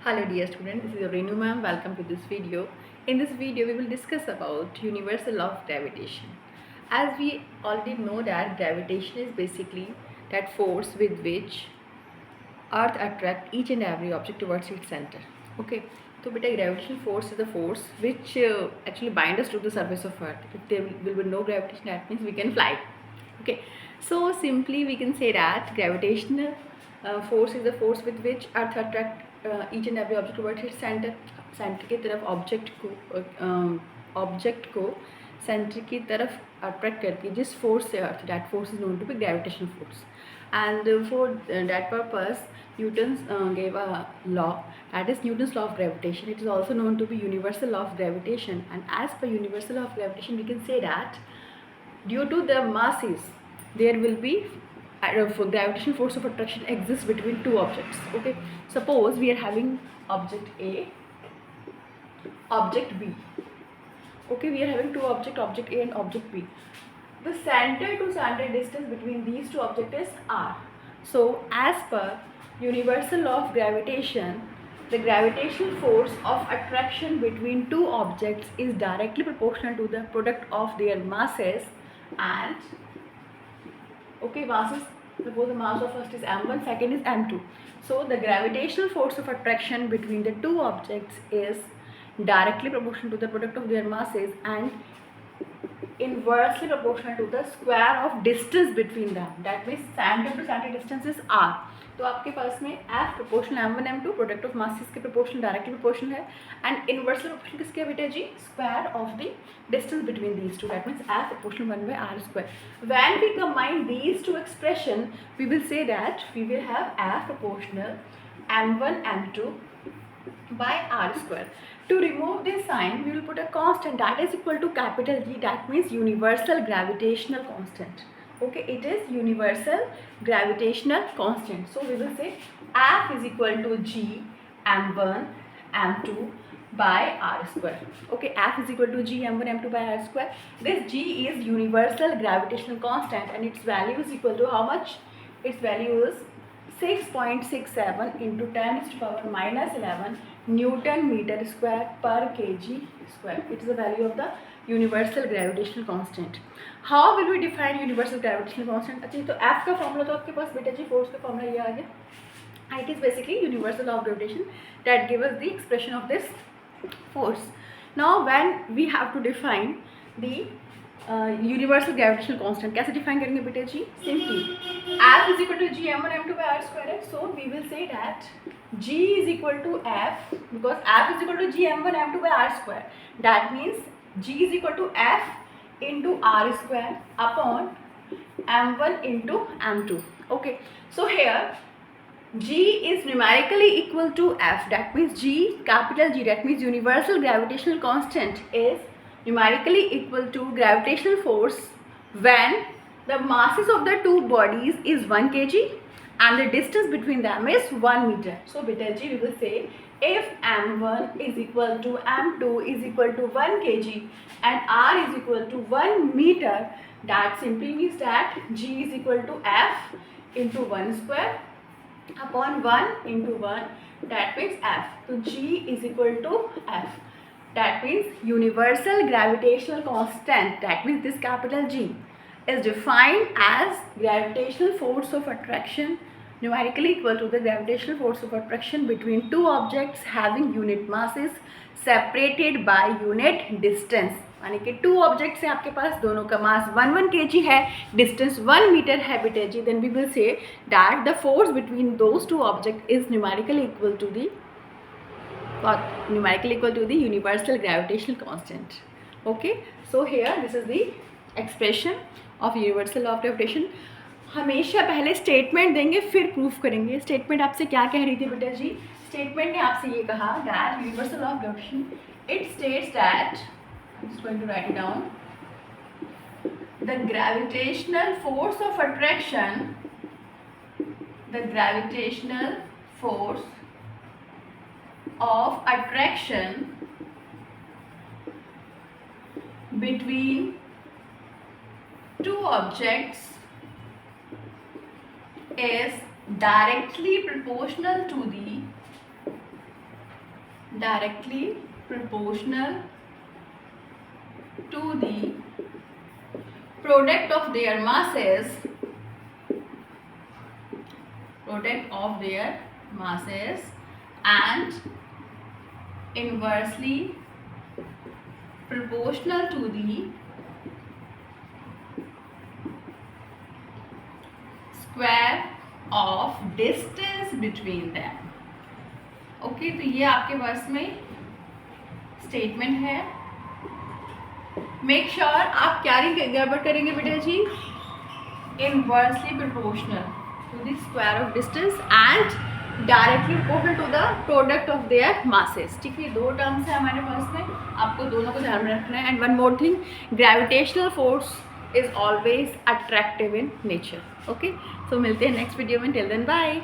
Hello dear student, this is Renu ma'am. Welcome to this video. In this video, we will discuss about universal law of gravitation. As we already know that gravitation is basically that force with which Earth attract each and every object towards its center. Okay, so beta gravitational force is the force which actually binds us to the surface of Earth. If there will be no gravitation, that means we can fly. Okay, so simply we can say that gravitational force is the force with which Earth attract each and every object towards its center. Centre की तरफ object को centre की तरफ attract करती है जिस force से earth that force is known to be gravitational force and for that purpose Newton gave a law, that is Newton's law of gravitation. It is also known to be universal law of gravitation, and as per universal law of gravitation we can say that due to the masses there will be gravitational force of attraction exists between two objects. Okay, suppose we are having object A, object B. Okay, we are having two objects, object A and object B. The center to center distance between these two objects is r. So as per universal law of gravitation, the gravitational force of attraction between two objects is directly proportional to the product of their masses. And okay, masses, suppose the mass of first is m1, second is m2. So the gravitational force of attraction between the two objects is directly proportional to the product of their masses and inversely proportional to the square of distance between them. That means center to center distance is r. तो आपके पास में f proportional m1 m2 product of masses के proportional directly proportional है and inversely proportional किसके है बेटा जी square of the distance between these two that means f proportional 1 by r square. When we combine these two expression we will say that we will have f proportional m1 m2 by r square. To remove this sign we will put a constant that is equal to capital G, that means universal gravitational constant. Okay, it is universal gravitational constant. So we will say F is equal to G m1 m2 by r square. Okay, F is equal to G m1 m2 by r square. This G is universal gravitational constant and its value is equal to how much? Its value is 6.67 into 10 to the power minus 11 Newton meter square per kg square. It is the value of the universal gravitational constant. How will we define universal gravitational constant? अच्छा, तो F का formula तो आपके पास बेटा जी force का formula ये आ गया. It is basically universal law of gravitation that gives us the expression of this force. Now when we have to define the universal gravitational constant, कैसे define करेंगे बेटा जी? Simply F is equal to G m1 m2 by r square है. So we will say that G is equal to F because F is equal to G m1 m2 by r square. That means G is equal to F into r square upon m1 into m2. Okay, so here G is numerically equal to F. That means G, capital G, that means universal gravitational constant is numerically equal to gravitational force when the masses of the two bodies is 1 kg and the distance between them is 1 meter. So beta G, we will say if m1 is equal to m2 is equal to 1 kg and r is equal to 1 meter, that simply means that G is equal to F into 1 square upon 1 into 1, that means F. So G is equal to F. That means universal gravitational constant, that means this capital G is defined as gravitational force of attraction numerically equal to the gravitational force of attraction between two objects having unit masses separated by unit distance. यानी कि two objects हैं आपके पास, दोनों का mass 1 kg है, डिस्टेंस 1 metre है बेटा जी, then we will say that the force between those two object is numerically equal to the universal gravitational constant. Okay, so here this is the expression of universal law of gravitation. हमेशा पहले statement देंगे फिर proof करेंगे. Statement आपसे क्या कह रही थी बेटा जी? स्टेटमेंट ने आपसे ये कहा that universal law of gravitation it states that, I'm just going to write it down, the gravitational force of attraction, the gravitational force of attraction between two objects is directly proportional to the directly proportional to the product of their masses, and inversely proportional to the square of distance between them. Okay, तो ये आपके पास में statement है. Make sure आप क्या गड़बड़ करेंगे बेटा जी, inversely proportional to the square of distance and directly proportional to the product of their masses. ठीक है, दो टर्म्स है हमारे पास में, आपको दोनों को ध्यान में रखना है. And one more thing, gravitational force is always attractive in nature. Okay, so मिलते हैं नेक्स्ट वीडियो में. Till then bye.